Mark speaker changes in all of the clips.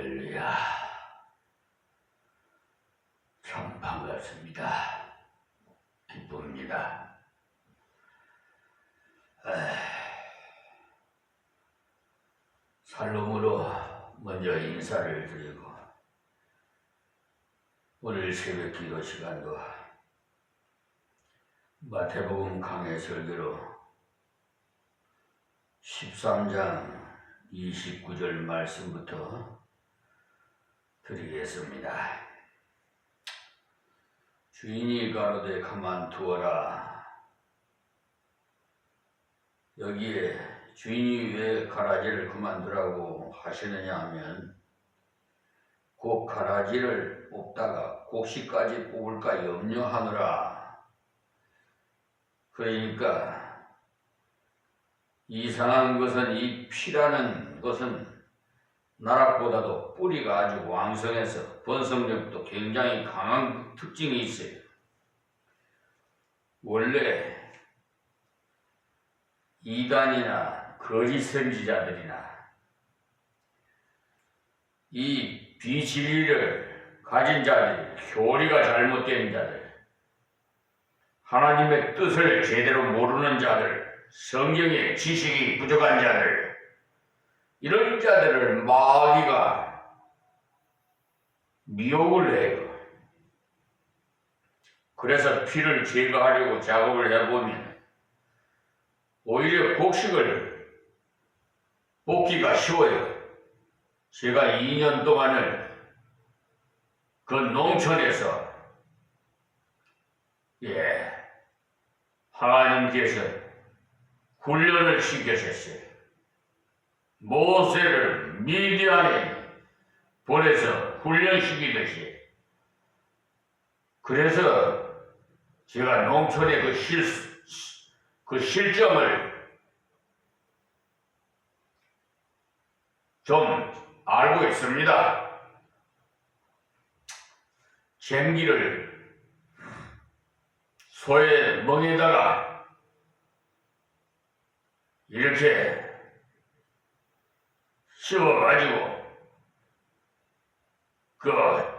Speaker 1: 할렐루야. 참 반갑습니다. 기쁩니다. 살롬으로 먼저 인사를 드리고, 오늘 새벽 기도 시간도 마태복음 강해 설교로 13장 29절 말씀부터 드리겠습니다. 주인이 가로되 가만두어라. 여기에 주인이 왜 가라지를 그만두라고 하시느냐 하면, 곧 가라지를 뽑다가 곡식까지 뽑을까 염려하느라. 그러니까 이상한 것은 이 피라는 것은 나락보다도 뿌리가 아주 왕성해서 번성력도 굉장히 강한 특징이 있어요. 원래 이단이나 거짓 선지자들이나 이 비진리를 가진 자들, 교리가 잘못된 자들, 하나님의 뜻을 제대로 모르는 자들, 성경의 지식이 부족한 자들, 이런 자들을 마귀가 미혹을 해요. 그래서 피를 제거하려고 작업을 해보면 오히려 곡식을 뽑기가 쉬워요. 제가 2년 동안을 그 농촌에서 하나님께서 훈련을 시키셨어요. 모세를 미디안에 보내서 훈련시키듯이. 그래서 제가 농촌의 그 실정을 좀 알고 있습니다. 쟁기를 소의 멍에다가 이렇게 씌워가지고 그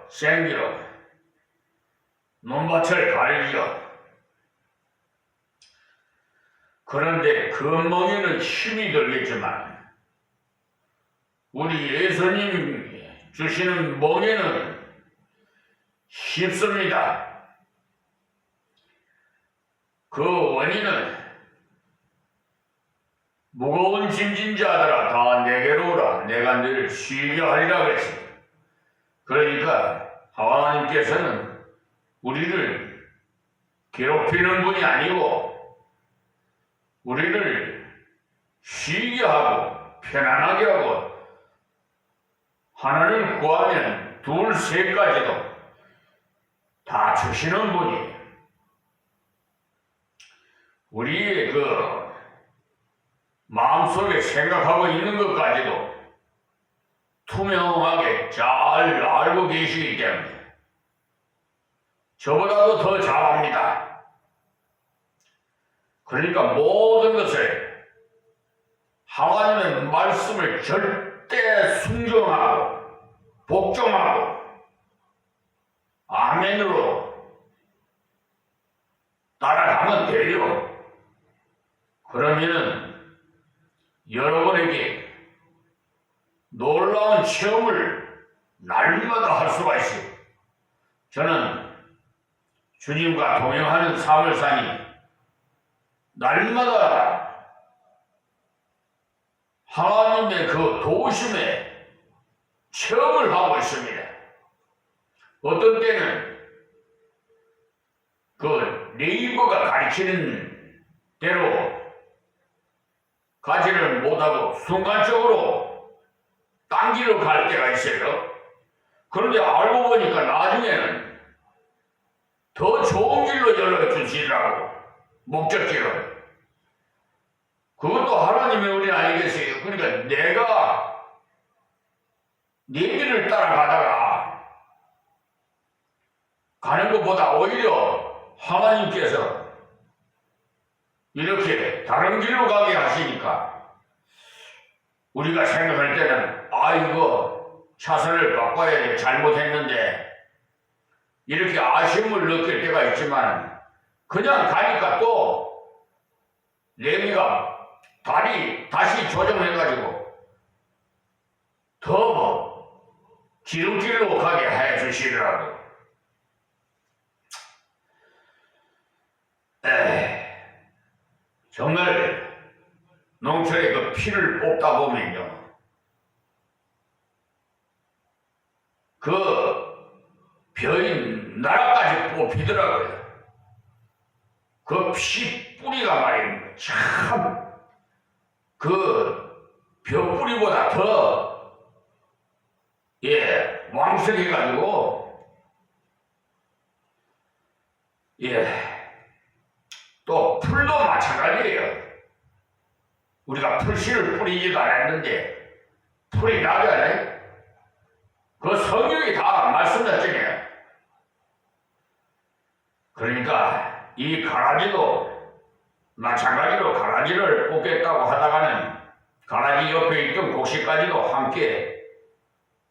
Speaker 1: 쟁기로 논밭을 갈죠. 그런데 그 멍에는 힘이 들겠지만 우리 예수님이 주시는 멍에는 쉽습니다. 그 원인은 무거운 짐진 자들아 다 내게로 오라. 내가 너를 쉬게 하리라 그랬어요. 그러니까 하나님께서는 우리를 괴롭히는 분이 아니고 우리를 쉬게 하고 편안하게 하고, 하나님 구하면 둘, 셋까지도 다 주시는 분이, 우리의 그 마음속에 생각하고 있는 것까지도 투명하게 잘 알고 계시기 때문에 저보다도 더 잘합니다. 그러니까 모든 것을 하나님의 말씀을 절대 순종하고 복종하고 아멘으로 따라가면 돼요. 그러면은 여러분에게 놀라운 체험을 날마다 할 수가 있어요. 저는 주님과 동행하는 사월산이 날마다 하나님의 그 도우심에 체험을 하고 있습니다. 어떤 때는 그 네이버가 가르치는 대로 가지를 못하고 순간적으로 딴 길로 갈 때가 있어요. 그런데 알고 보니까 나중에는 더 좋은 길로 열어주시라고, 목적지로. 그것도 하나님의 은혜 아니겠어요? 그러니까 내가 네 길을 따라가다가 가는 것보다 오히려 하나님께서 이렇게 다른 길로 가게 하시니까 우리가 생각할 때는 이거 차선을 바꿔야 돼. 잘못했는데 이렇게 아쉬움을 느낄 때가 있지만 그냥 가니까 또 레미가 다시 조정해가지고 더 기름길로 가게 해주시더라고. 정말 농촌의 그 피를 뽑다 보면요, 그 벼인 나라까지 뽑히더라고요. 그 피 뿌리가 말입니다. 참 그 벼 뿌리보다 더 왕성해가지고 또 풀도 마찬가지예요. 우리가 풀씨를 뿌리지도 않았는데 풀이 나잖아요. 그 성경이 다 말씀하잖아요. 그러니까 이 가라지도 마찬가지로 가라지를 뽑겠다고 하다가는 가라지 옆에 있던 곡식까지도 함께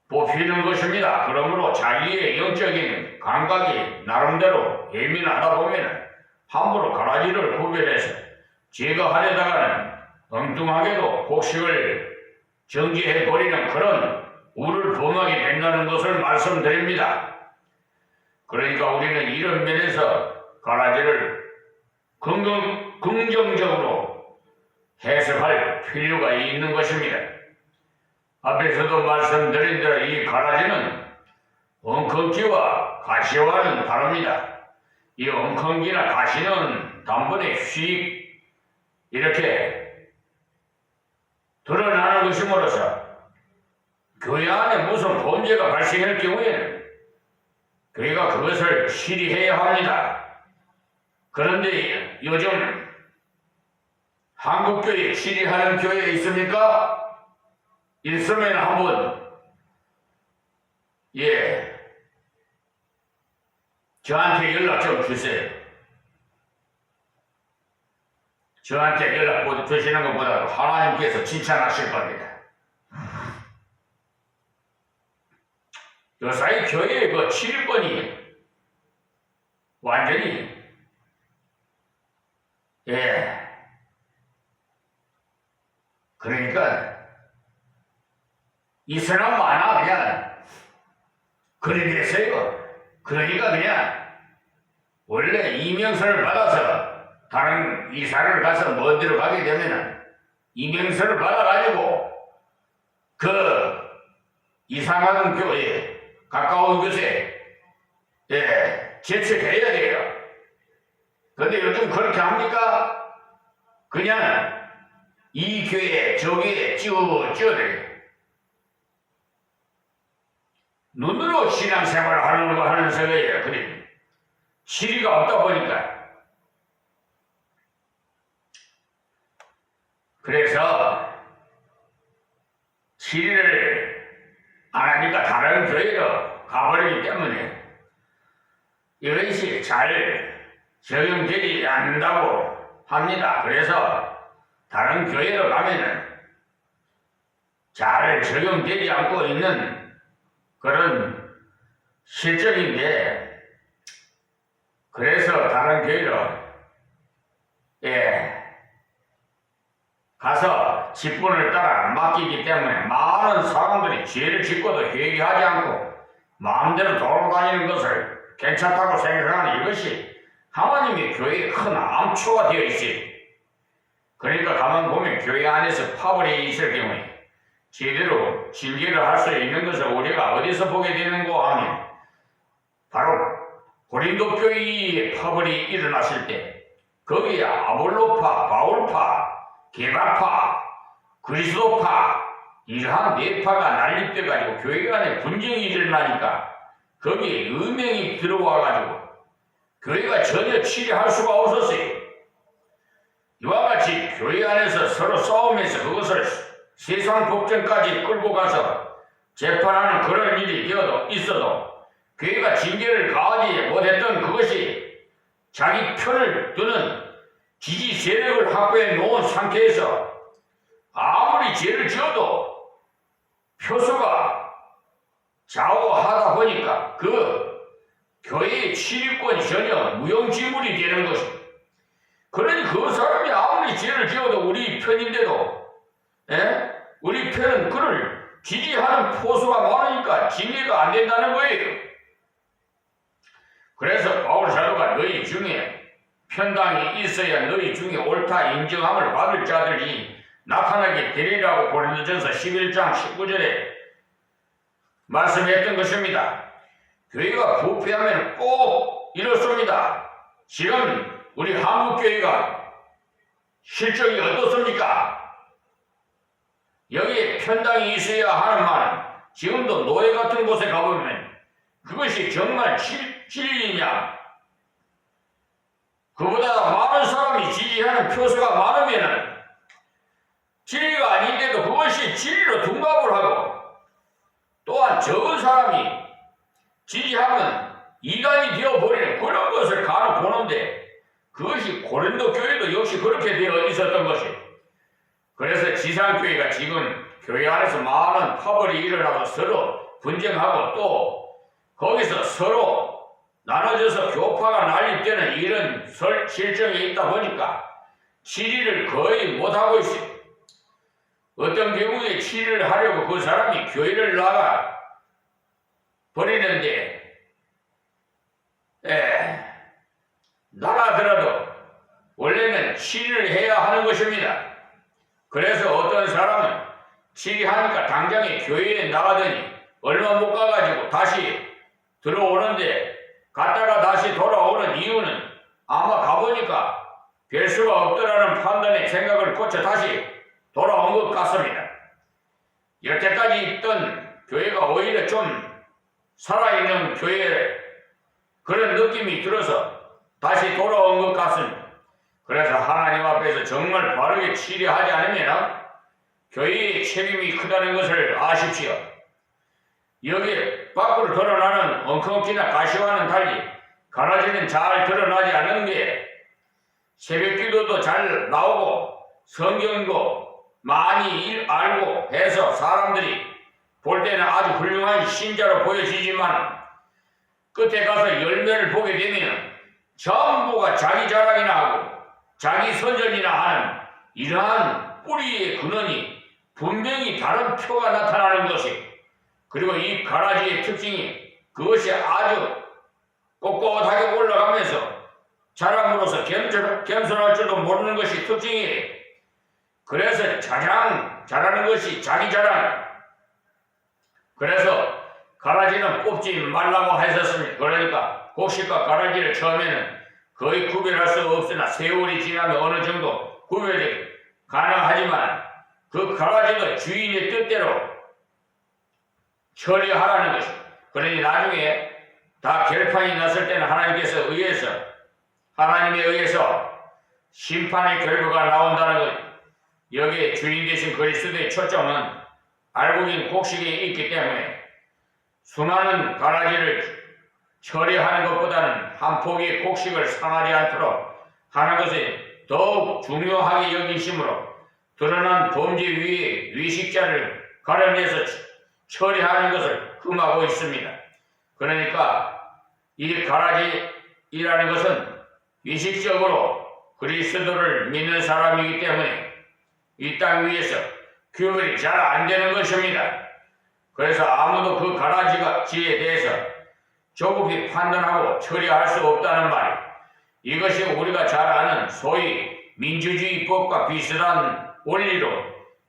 Speaker 1: 뽑히는 것입니다. 그러므로 자기의 영적인 감각이 나름대로 예민하다 보면 함부로 가라지를 구별해서 제거하려다가는 엉뚱하게도 곡식을 정지해버리는 그런 우를 범하게 된다는 것을 말씀드립니다. 그러니까 우리는 이런 면에서 가라지를 긍정적으로 해석할 필요가 있는 것입니다. 앞에서도 말씀드린 대로 이 가라지는 엉겅퀴와 가시와는 다릅니다. 이 엉겅퀴나 가시는 단번에 휙 이렇게 드러나는 것임으로써 교회 안에 무슨 범죄가 발생할 경우에는 교회가 그것을 실의해야 합니다. 그런데 요즘 한국교회 실의하는 교회 있습니까? 있으면 한번 저한테 연락 좀 주세요. 저한테 연락 주시는 것보다 하나님께서 칭찬하실 겁니다. 요사이 교회의 그 7번이 완전히 그러니까 이 사람 많아 그냥 그리 됐어요. 그러니까 그냥 원래 이명서를 받아서 다른 이사를 가서 먼 데로 가게 되면은 이명서를 받아가지고 그 이사가는 교회 가까운 곳에 제출해야 돼요. 근데 요즘 그렇게 합니까? 그냥 이 교회 저 교회 찌어대요. 눈으로 신앙생활을 하는 거 하는 세계예요. 그래 실의가 없다 보니까. 그래서 실의를 안 하니까 다른 교회로 가버리기 때문에 이것이 잘 적용되지 않는다고 합니다. 그래서 다른 교회로 가면은 잘 적용되지 않고 있는 그런 실정인데, 그래서 다른 교회로 가서 직분을 따라 맡기기 때문에 많은 사람들이 죄를 짓고도 회개하지 않고 마음대로 돌아다니는 것을 괜찮다고 생각하는 이것이 하나님의 교회의 큰 암초가 되어 있어요. 그러니까 가만 보면 교회 안에서 파벌이 있을 경우에 제대로 징계를 할 수 있는 것을 우리가 어디서 보게 되는고 하면 바로 고린도 교회의 파벌이 일어났을 때 거기에 아볼로파, 바울파, 게바파, 그리스도파 이러한 네 파가 난립돼가지고 교회 안에 분쟁이 일어나니까 거기에 음행이 들어와가지고 교회가 전혀 치료할 수가 없었어요. 이와 같이 교회 안에서 서로 싸우면서 그것을 세상 법정까지 끌고 가서 재판하는 그런 일이 있어도 교회가 징계를 가하지 못했던 그것이 자기 편을 드는 지지 세력을 확보해 놓은 상태에서 아무리 죄를 지어도 표수가 좌우하다 보니까 그 교회의 출입권이 전혀 무용지물이 되는 것입니다. 그러니 그 사람이 아무리 죄를 지어도 우리 편인데도 우리 편은 그를 지지하는 포수가 많으니까 징계가 안 된다는 거예요. 그래서 바울 사도가 너희 중에 편당이 있어야 너희 중에 옳다 인정함을 받을 자들이 나타나게 되리라고 고린도전서 11장 19절에 말씀했던 것입니다. 교회가 부패하면 꼭 이렇습니다. 지금 우리 한국교회가 실적이 어떻습니까? 여기에 편당이 있어야 하는 말은 지금도 노예 같은 곳에 가보면 그것이 정말 진리냐? 그보다 많은 사람이 지지하는 표수가 많으면 진리가 아닌데도 그것이 진리로 둔갑을 하고 또한 적은 사람이 지지하면 이단이 되어버리는 그런 것을 간혹 보는데 그것이 고린도 교회도 역시 그렇게 되어 있었던 것이. 그래서 지상교회가 지금 교회 안에서 많은 파벌이 일어나고 서로 분쟁하고 또 거기서 서로 나눠져서 교파가 난립되는 이런 실정이 있다 보니까 치리를 거의 못하고 있어요. 어떤 경우에 치리를 하려고 그 사람이 교회를 나가 버리는데 나가더라도 원래는 치리를 해야 하는 것입니다. 그래서 어떤 사람은 치리하니까 당장에 교회에 나가더니 얼마 못 가가지고 다시 들어오는데 갔다가 다시 돌아오는 이유는 아마 가보니까 별 수가 없더라는 판단에 생각을 고쳐 다시 돌아온 것 같습니다. 여태까지 있던 교회가 오히려 좀 살아있는 교회 그런 느낌이 들어서 다시 돌아온 것 같습니다. 그래서 하나님 앞에서 정말 바르게 치료하지 않으면 교회의 책임이 크다는 것을 아십시오. 여기 밖으로 드러나는 엉겅퀴나 가시와는 달리 가라지는 잘 드러나지 않는 게 새벽 기도도 잘 나오고 성경도 많이 알고 해서 사람들이 볼 때는 아주 훌륭한 신자로 보여지지만 끝에 가서 열매를 보게 되면 전부가 자기 자랑이나 하고 자기 선전이나 하는 이러한 뿌리의 근원이 분명히 다른 표가 나타나는 것이. 그리고 이 가라지의 특징이 그것이 아주 꼿꼿하게 올라가면서 자랑으로서 겸손할 줄도 모르는 것이 특징이에요. 그래서 가장 잘하는 것이 자기 자랑. 그래서 가라지는 뽑지 말라고 했었습니다. 그러니까 곡식과 가라지를 처음에는 거의 구별할 수 없으나 세월이 지나면 어느 정도 구별이 가능하지만 그 가라지도 주인의 뜻대로 처리하라는 것입니다. 그러니 나중에 다 결판이 났을 때는 하나님에 의해서 심판의 결과가 나온다는 것. 여기에 주인 되신 그리스도의 초점은 알고 있는 곡식에 있기 때문에 수많은 가라지를 처리하는 것보다는 한 포기의 곡식을 상하지 않도록 하는 것이 더욱 중요하게 여기심으로 드러난 범죄 위에 위식자를 가려내서 처리하는 것을 금하고 있습니다. 그러니까 이 가라지이라는 것은 위식적으로 그리스도를 믿는 사람이기 때문에 이 땅 위에서 규율이 잘 안 되는 것입니다. 그래서 아무도 그 가라지에 대해서 조급히 판단하고 처리할 수 없다는 말. 이것이 우리가 잘 아는 소위 민주주의법과 비슷한 원리로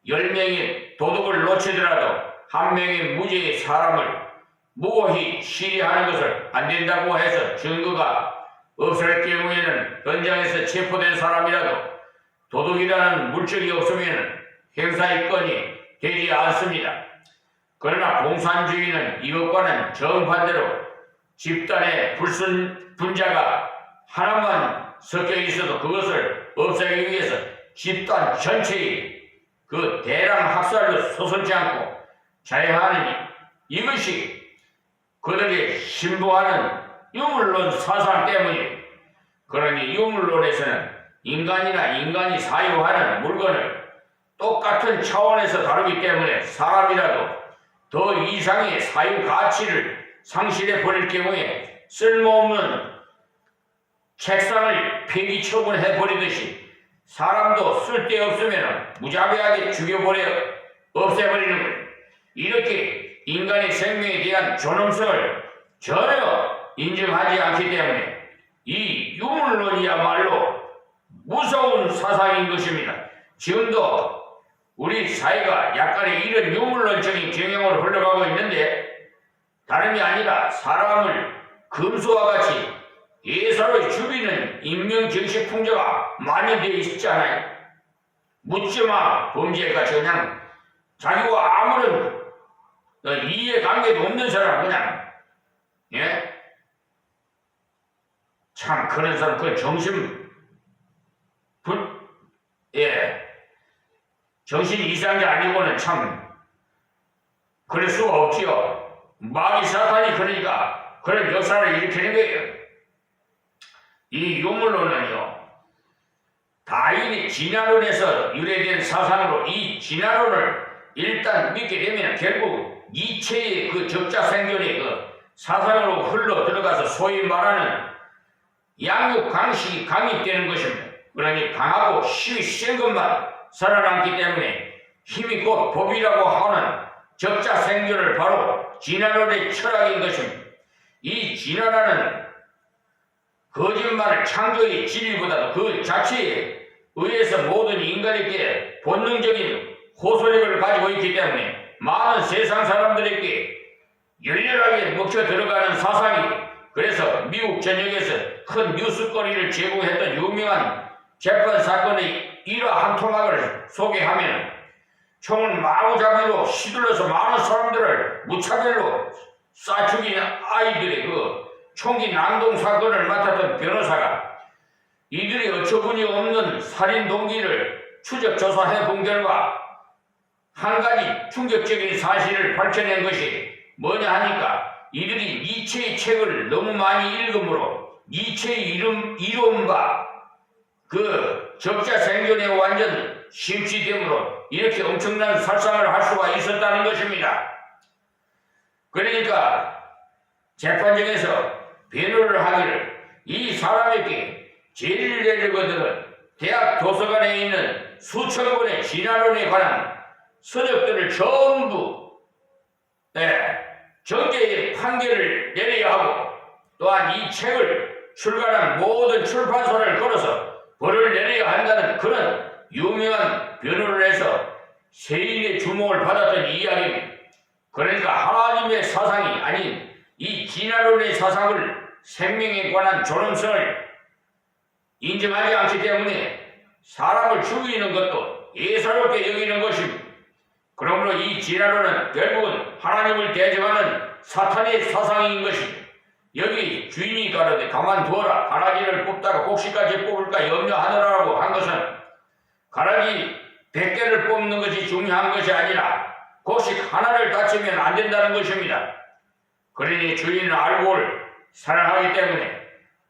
Speaker 1: 10명의 도둑을 놓치더라도 한 명의 무죄의 사람을 무고히 시리하는 것을 안 된다고 해서 증거가 없을 경우에는 현장에서 체포된 사람이라도 도둑이라는 물증이 없으면 행사입건이 되지 않습니다. 그러나 공산주의는 이것과는 정반대로 집단의 분자가 하나만 섞여 있어도 그것을 없애기 위해서 집단 전체의 그 대량 학살로 서슴지 않고 자행하느니 이것이 그들이 신봉하는 유물론 사상 때문이에요. 그러니 유물론에서는 인간이 사유하는 물건을 똑같은 차원에서 다루기 때문에 사람이라도 더 이상의 사유 가치를 상실해 버릴 경우에 쓸모없는 책상을 폐기 처분해 버리듯이 사람도 쓸데없으면 무자비하게 죽여버려 없애버리는 거예요. 이렇게 인간의 생명에 대한 존엄성을 전혀 인정하지 않기 때문에 이 유물론이야말로 무서운 사상인 것입니다. 지금도 우리 사회가 약간의 이런 유물론적인 경향으로 흘러가고 있는데 다름이 아니라 사람을 금수와 같이 예사로 죽이는 인명정식 풍조가 많이 되어 있잖아요. 묻지마 범죄가 그냥 자기와 아무런 이해관계도 없는 사람 그냥 참 그런 사람 그 정신 이상이 아니고는 참 그럴 수가 없지요. 마귀 사탄이 그러니까 그런 역사를 일으키는 거예요. 이 유물론은요 다인의 진화론에서 유래된 사상으로 이 진화론을 일단 믿게 되면 결국 이체의 그 적자생존의 그 사상으로 흘러 들어가서 소위 말하는 양육강식이 강입되는 것입니다. 그러니 강하고 힘이 센 것만 살아남기 때문에 힘이 곧 법이라고 하는 적자생존을 바로 진화론의 철학인 것입니다. 이 진화라는 거짓말을 창조의 진리보다도 그 자체에 의해서 모든 인간에게 본능적인 호소력을 가지고 있기 때문에 많은 세상 사람들에게 열렬하게 먹혀 들어가는 사상이 그래서 미국 전역에서 큰 뉴스거리를 제공했던 유명한 재판 사건의 일화 한 토막을 소개하면 총을 마구잡이로 휘둘러서 많은 사람들을 무차별로 쏴 죽인 아이들의 그 총기 낭동 사건을 맡았던 변호사가 이들이 어처구니 없는 살인 동기를 추적 조사해 본 결과 한 가지 충격적인 사실을 밝혀낸 것이 뭐냐 하니까 이들이 니체의 책을 너무 많이 읽음으로 니체의 이론과 그 적자생존에 완전 심취됨으로 이렇게 엄청난 살상을 할 수가 있었다는 것입니다. 그러니까 재판정에서 변호를 하기를 이 사람에게 죄를 내리거든 대학 도서관에 있는 수천 권의 진화론에 관한 서적들을 전부 정죄의 판결을 내려야 하고 또한 이 책을 출간한 모든 출판사를 걸어서 벌을 내려야 한다는 그런 유명한 변호를 해서 세인의 주목을 받았던 이야기입니다. 그러니까 하나님의 사상이 아닌 이 진화론의 사상을 생명에 관한 존엄성을 인정하지 않기 때문에 사람을 죽이는 것도 예사롭게 여기는 것입니다. 그러므로 이 진화론은 결국은 하나님을 대적하는 사탄의 사상인 것입니다. 여기 주인이 가로되 가만두어라 가라지를 뽑다가 곡식까지 뽑을까 염려하느라고 한 것은 가라지 100개를 뽑는 것이 중요한 것이 아니라 곡식 하나를 다치면 안 된다는 것입니다. 그러니 주인은 알고를 사랑하기 때문에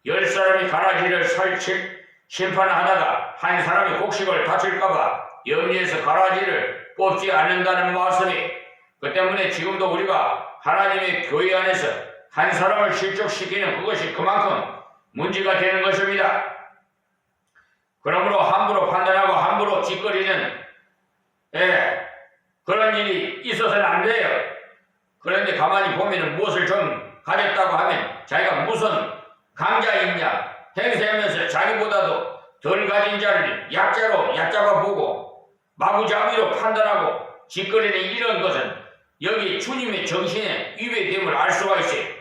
Speaker 1: 10사람이 가라지를 심판하다가 한 사람이 곡식을 다칠까봐 염려해서 가라지를 뽑지 않는다는 말씀이 그 때문에 지금도 우리가 하나님의 교회 안에서 한 사람을 실족시키는 그것이 그만큼 문제가 되는 것입니다. 그러므로 함부로 판단하고 함부로 짓거리는 그런 일이 있어서는 안 돼요. 그런데 가만히 보면 무엇을 좀 가졌다고 하면 자기가 무슨 강자이냐 행세하면서 자기보다도 덜 가진 자를 약자로 얕잡아 보고 마구잡이로 판단하고 짓거리는 이런 것은 여기 주님의 정신에 위배됨을 알 수가 있어요.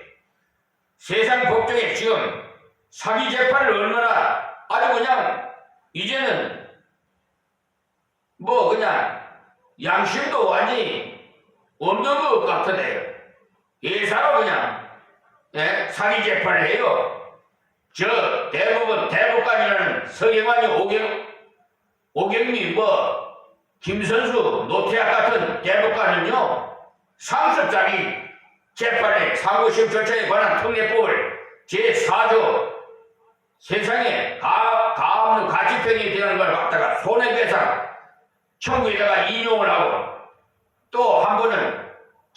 Speaker 1: 세상 법정에 지금 사기 재판을 얼마나 아주 그냥 이제는 뭐 그냥 양심도 완전히 없는 것 같은데요. 예사로 그냥 사기 재판을 해요. 저 대법원 대법관이라는 서경환이 오경미 김선수 노태학 같은 대법관은요 상습자기 재판의 사고심 절차에 관한 특례법을 제4조 세상에 가없는 가치평에 대한 걸 갖다가 손해배상 청구에다가 인용을 하고 또 한 번은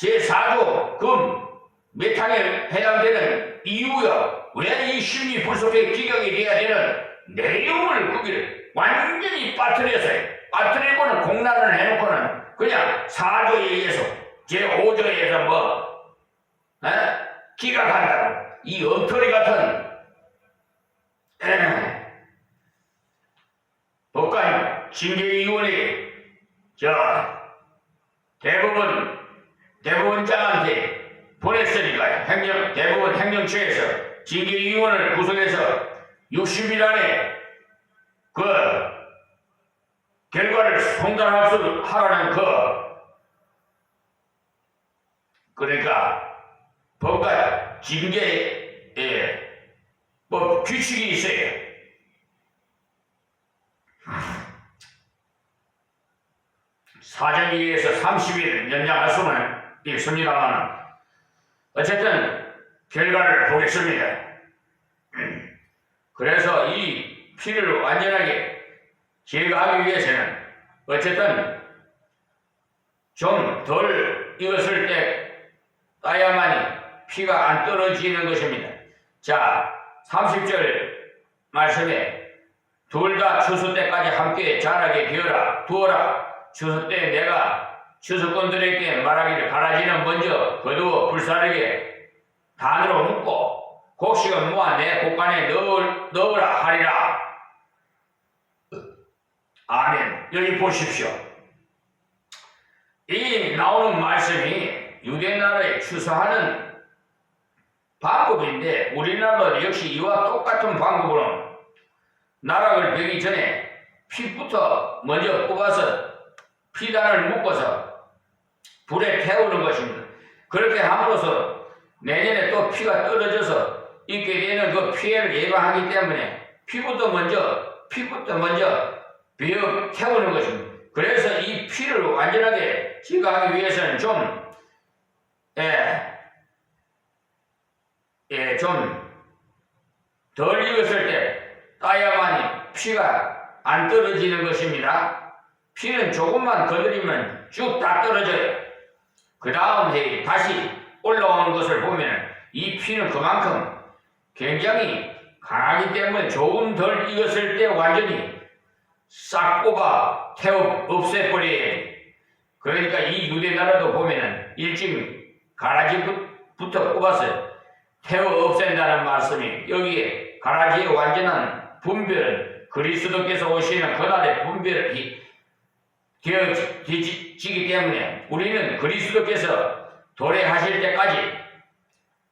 Speaker 1: 제4조 금 메탄에 해당되는 이유여 왜 이 심리 불속의 기각이 돼야 되는 내용을 거기를 완전히 빠뜨리고는 공란을 해놓고는 그냥 4조에 의해서 제5조에 의해서 기각한다고 이 엉터리 같은 법관 징계위원회 대법원장한테 보냈으니까 대법원 행정처에서 징계위원을 구성해서 60일 안에 그 결과를 송달하라는 그러니까 법관 징계에 규칙이 있어요. 사정에 의해서 30일 연장할 수는 있습니다만 어쨌든 결과를 보겠습니다. 그래서 이 피를 완전하게 제거하기 위해서는 어쨌든 좀 덜 익었을 때 따야만이 피가 안 떨어지는 것입니다. 자, 30절 말씀에 둘 다 추수 때까지 함께 자라게 두어라. 추수 때 내가 추수꾼들에게 말하기를 가라지는 먼저 거두어 불사르게 단으로 묶고 곡식은 모아 내 곡간에 넣으라 하리라. 아멘. 여기 보십시오. 이 나오는 말씀이 유대나라에 추수하는 방법인데 우리나라도 역시 이와 똑같은 방법으로 나락을 베기 전에 피부터 먼저 뽑아서 피단을 묶어서 불에 태우는 것입니다. 그렇게 함으로써 내년에 또 피가 떨어져서 있게 되는 그 피해를 예방하기 때문에 피부터 먼저 베어 태우는 것입니다. 그래서 이 피를 완전하게 제거하기 위해서는 좀 덜 익었을 때 따야만이 피가 안 떨어지는 것입니다. 피는 조금만 건드리면 쭉 다 떨어져요. 그 다음 해에 다시 올라오는 것을 보면 이 피는 그만큼 굉장히 강하기 때문에 조금 덜 익었을 때 완전히 싹 뽑아 없애버려야 돼. 그러니까 이 유대나라도 보면은 일찍 가라지부터 뽑아서 없앤다는 말씀이 여기에 가라지의 완전한 분별은 그리스도께서 오시는 그날의 분별이 되어지기 때문에 우리는 그리스도께서 도래하실 때까지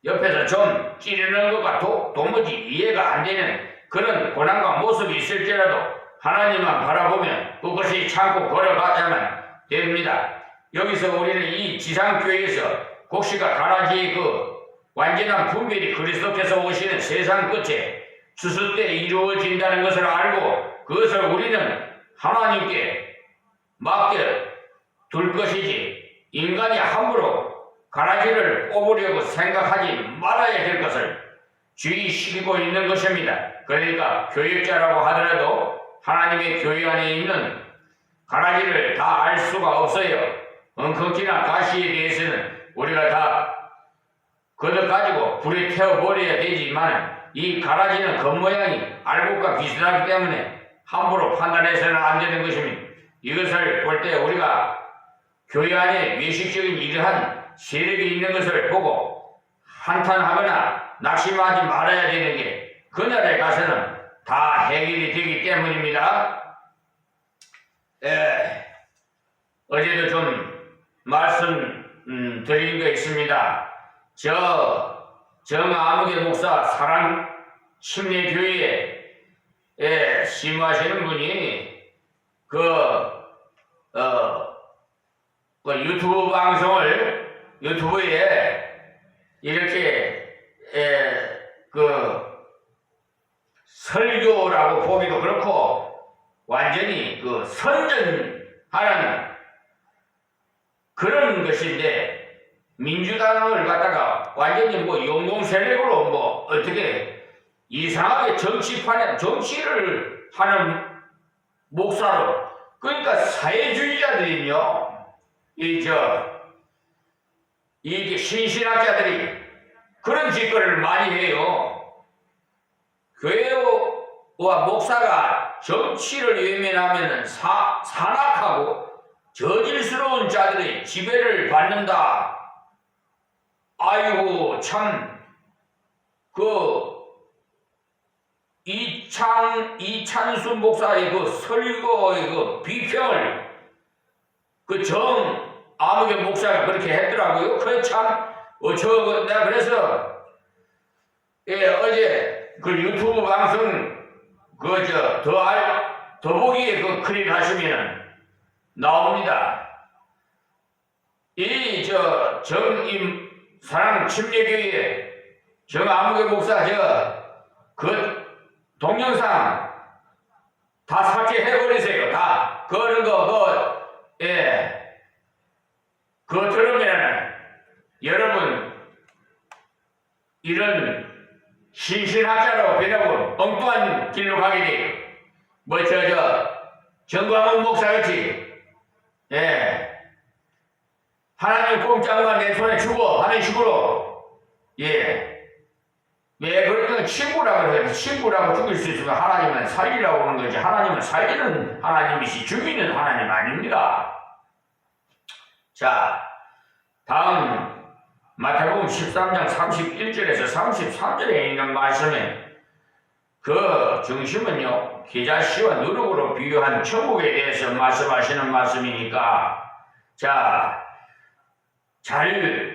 Speaker 1: 옆에서 좀 찌르는 것과 도무지 이해가 안 되는 그런 고난과 모습이 있을지라도 하나님만 바라보면 그것이 참고 걸어가야만 됩니다. 여기서 우리는 이 지상교회에서 곡식과 가라지의 완전한 분별이 그리스도께서 오시는 세상 끝에 추수 때 이루어진다는 것을 알고 그것을 우리는 하나님께 맡겨 둘 것이지 인간이 함부로 가라지를 뽑으려고 생각하지 말아야 될 것을 주의시키고 있는 것입니다. 그러니까 교육자라고 하더라도 하나님의 교회 안에 있는 가라지를 다 알 수가 없어요. 엉겅퀴나 가시에 대해서는 우리가 다 걷어가지고 불에 태워버려야 되지만 이 가라지는 겉모양이 알곡과 비슷하기 때문에 함부로 판단해서는 안 되는 것입니다. 이것을 볼 때 우리가 교회 안에 외식적인 이러한 세력이 있는 것을 보고 한탄하거나 낙심하지 말아야 되는 게 그날에 가서는 다 해결이 되기 때문입니다. 어제도 좀 말씀 드린 거 있습니다. 정아무개 목사 사랑 침례교회에 심하시는 분이 유튜브 방송을 유튜브에 이렇게 설교라고 보기도 그렇고 완전히 선전하는 그런 것인데 민주당을 갖다가 완전히 용공 세력으로 어떻게 이상하게 정치를 하는 목사로 그러니까 사회주의자들이요 이게 신신학자들이 그런 짓거리를 많이 해요. 교회와 목사가 정치를 외면하면 산악하고 저질스러운 자들의 지배를 받는다. 아이고 참 이찬수 목사의 그 설교의 그 비평을 아무개 목사가 그렇게 했더라고요. 그래 참 내가 그래서 어제 그 유튜브 방송 더보기에 그 클릭 하시면은 나옵니다. 사랑 침례교회 정아무개 목사 그 동영상 다 삭제해버리세요. 다 그런 그거 들으면 여러분 이런 신신학자라고 변하고 엉뚱한 길로 가게 돼요. 정광훈 목사같이 하나님 공짜만 내 손에 주고 하는 식으로 그러니까 친구라고 해요. 친구라고 죽일 수 있으면 하나님은 살리라고 하는 거지. 하나님은 살리는 하나님이시 죽이는 하나님 아닙니다. 자, 다음 마태복음 13장 31절에서 33절에 있는 말씀에 그 중심은요, 계자씨와 누룩으로 비유한 천국에 대해서 말씀하시는 말씀이니까 잘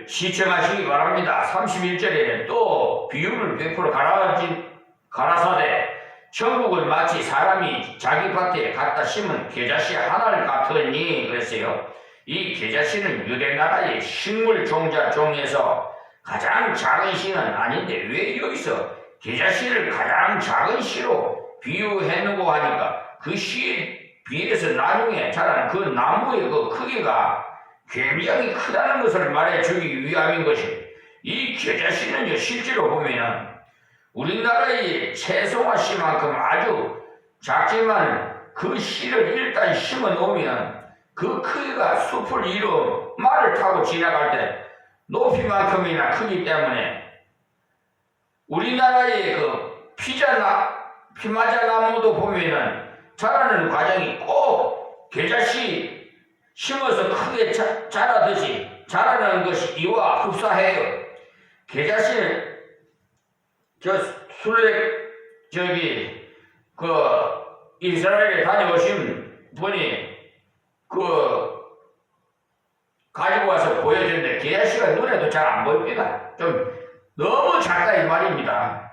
Speaker 1: 시청하시기 바랍니다. 31절에는 또 비유를 100% 가라사대 천국은 마치 사람이 자기 밭에 갖다 심은 계자씨 하나를 같으니 그랬어요. 이 계자씨는 유대나라의 식물 종자 중에서 가장 작은 씨는 아닌데 왜 여기서 계자씨를 가장 작은 씨로 비유했는고 하니까 그 씨에 비해서 나중에 자라는 그 나무의 그 크기가 굉장히 크다는 것을 말해주기 위함인 것이, 이 계자씨는요 실제로 보면은 우리나라의 채송화 씨만큼 아주 작지만 그 씨를 일단 심어 놓으면 그 크기가 숲을 이루 말을 타고 지나갈 때 높이만큼이나 크기 때문에 우리나라의 그 피마자 나무도 보면은 자라는 과정이 꼭 계자씨 심어서 크게 자라듯이 자라는 것이 이와 흡사해요. 계자씨는 이스라엘에 다녀오신 분이 가지고 와서 보여줬는데 계자씨가 눈에도 잘 안 보입니다. 좀 너무 작다 이 말입니다.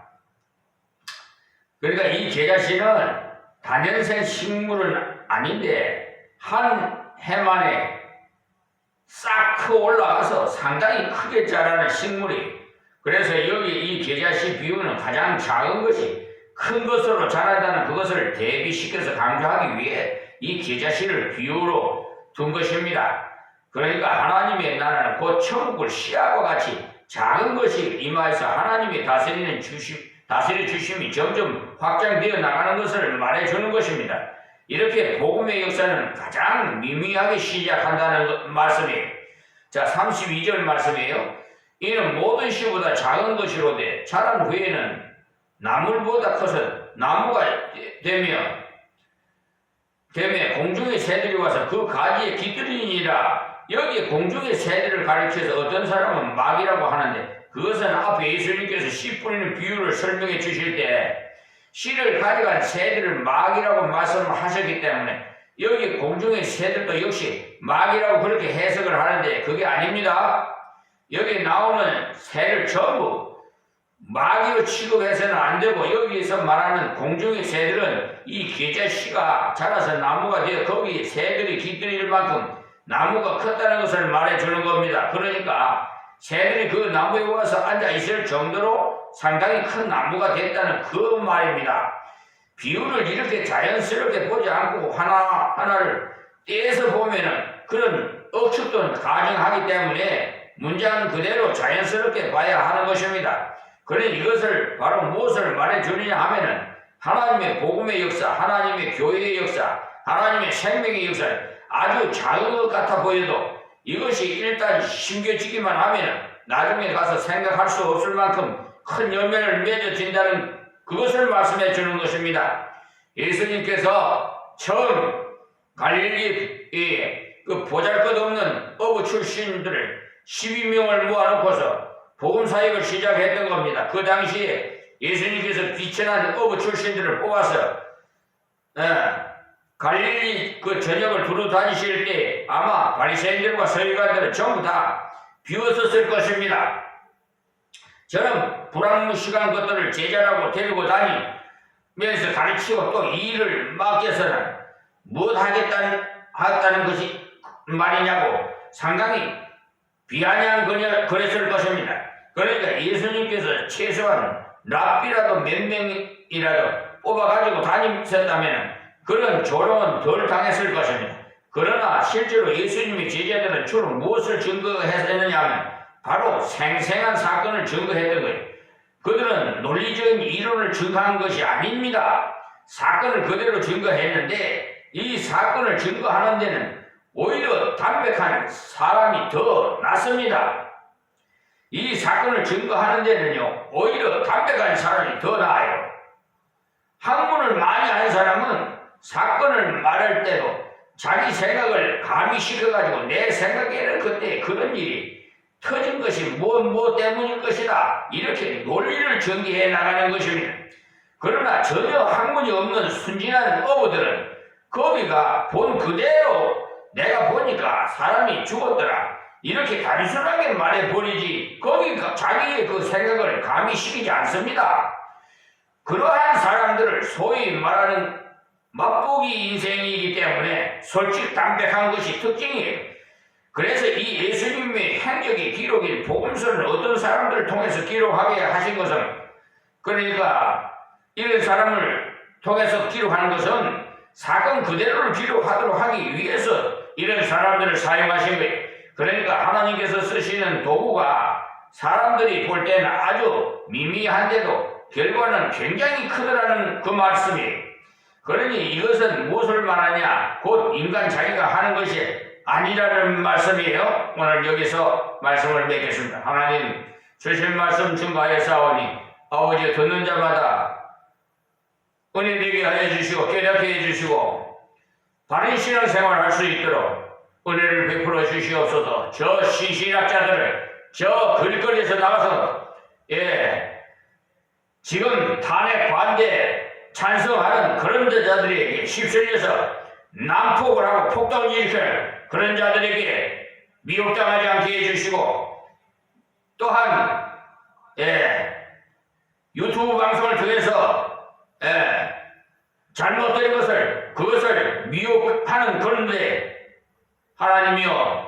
Speaker 1: 그러니까 이 계자씨는 단연생 식물은 아닌데 한 해만에 싹 커 올라가서 상당히 크게 자라는 식물이, 그래서 여기 이 계자씨 비유는 가장 작은 것이 큰 것으로 자란다는 그것을 대비시켜서 강조하기 위해 이 계자씨를 비유로 둔 것입니다. 그러니까 하나님의 나라는 곧 천국을 씨앗과 같이 작은 것이 임하여서 하나님이 다스려 주심이 점점 확장되어 나가는 것을 말해주는 것입니다. 이렇게 복음의 역사는 가장 미미하게 시작한다는 말씀이에요. 자, 32절 말씀이에요. 이는 모든 씨보다 작은 것이로되 자란 후에는 나물보다 커서 나무가 되며 공중의 새들이 와서 그 가지에 깃들이니라. 여기에 공중의 새들을 가리켜서 어떤 사람은 막이라고 하는데, 그것은 앞에 예수님께서 씨 뿌리는 비유를 설명해 주실 때 씨를 가져간 새들을 막이라고 말씀하셨기 때문에 여기 공중의 새들도 역시 막이라고 그렇게 해석을 하는데 그게 아닙니다. 여기 나오는 새를 전부 마귀로 취급해서는 안 되고, 여기에서 말하는 공중의 새들은 이 계자씨가 자라서 나무가 되어 거기에 새들이 깃들일 만큼 나무가 컸다는 것을 말해주는 겁니다. 그러니까 새들이 그 나무에 와서 앉아 있을 정도로 상당히 큰 나무가 됐다는 그 말입니다. 비유를 이렇게 자연스럽게 보지 않고 하나하나를 떼서 보면은 그런 억측도 가능하기 때문에 문장 그대로 자연스럽게 봐야 하는 것입니다. 그러니 이것을 바로 무엇을 말해주느냐 하면은 하나님의 복음의 역사, 하나님의 교회의 역사, 하나님의 생명의 역사, 아주 작은 것 같아 보여도 이것이 일단 심겨지기만 하면 나중에 가서 생각할 수 없을 만큼 큰 열매를 맺어진다는 그것을 말씀해 주는 것입니다. 예수님께서 처음 갈릴리의 그 보잘것없는 어부 출신들을 12명을 모아놓고서 복음 사역을 시작했던 겁니다. 그 당시에 예수님께서 비천한 어부 출신들을 뽑아서 갈릴리 그 전역을 두루 다니실 때 아마 바리새인들과 서기관들은 전부 다 비웃었을 것입니다. 저는 불황무식한 것들을 제자라고 데리고 다니면서 가르치고 또 이 일을 맡겨서는 무엇 하겠다는 것이 말이냐고 상당히 비아냥거렸을 것입니다. 그러니까 예수님께서 최소한 랍비라도 몇 명이라도 뽑아가지고 다니셨다면 그런 조롱은 덜 당했을 것입니다. 그러나 실제로 예수님의 제자들은 주로 무엇을 증거했느냐 하면 바로 생생한 사건을 증거했던 거예요. 그들은 논리적인 이론을 증거한 것이 아닙니다. 사건을 그대로 증거했는데 이 사건을 증거하는 데는 오히려 담백한 사람이 더 낫습니다. 이 사건을 증거하는 데는요 오히려 담백한 사람이 더 나아요. 학문을 많이 아는 사람은 사건을 말할 때도 자기 생각을 가미시켜가지고 내 생각에는 그때 그런 일이 터진 것이 뭐 때문일 것이다 이렇게 논리를 전개해 나가는 것입니다. 그러나 전혀 학문이 없는 순진한 어부들은 거기가 본 그대로 내가 보니까 사람이 죽었더라 이렇게 단순하게 말해버리지 거기가 자기의 그 생각을 가미시키지 않습니다. 그러한 사람들을 소위 말하는 맛보기 인생이기 때문에 솔직 담백한 것이 특징이에요. 그래서 이 예수님의 행적의 기록인 복음서를 어떤 사람들을 통해서 기록하게 하신 것은 그러니까 이런 사람을 통해서 기록하는 것은 사건 그대로를 기록하도록 하기 위해서 이런 사람들을 사용하신 거예요. 그러니까 하나님께서 쓰시는 도구가 사람들이 볼 때는 아주 미미한데도 결과는 굉장히 크더라는 그 말씀이에요. 그러니 이것은 무엇을 말하냐? 곧 인간 자기가 하는 것이 아니라는 말씀이에요. 오늘 여기서 말씀을 맺겠습니다. 하나님 주신 말씀 증거하였사오니 아버지 듣는 자마다 은혜 되게 하여 주시고 깨닫게 해 주시고 바른 신앙생활을 할 수 있도록 은혜를 베풀어 주시옵소서. 저 신신학자들을 저 길거리에서 나가서 지금 탄핵 반대 찬성하는 그런 자들에게 휩쓸려서 난폭을 하고 폭동을 일으키는 그런 자들에게 미혹당하지 않게 해주시고 또한 유튜브 방송을 통해서 잘못된 그것을 미혹하는 그런데 하나님이여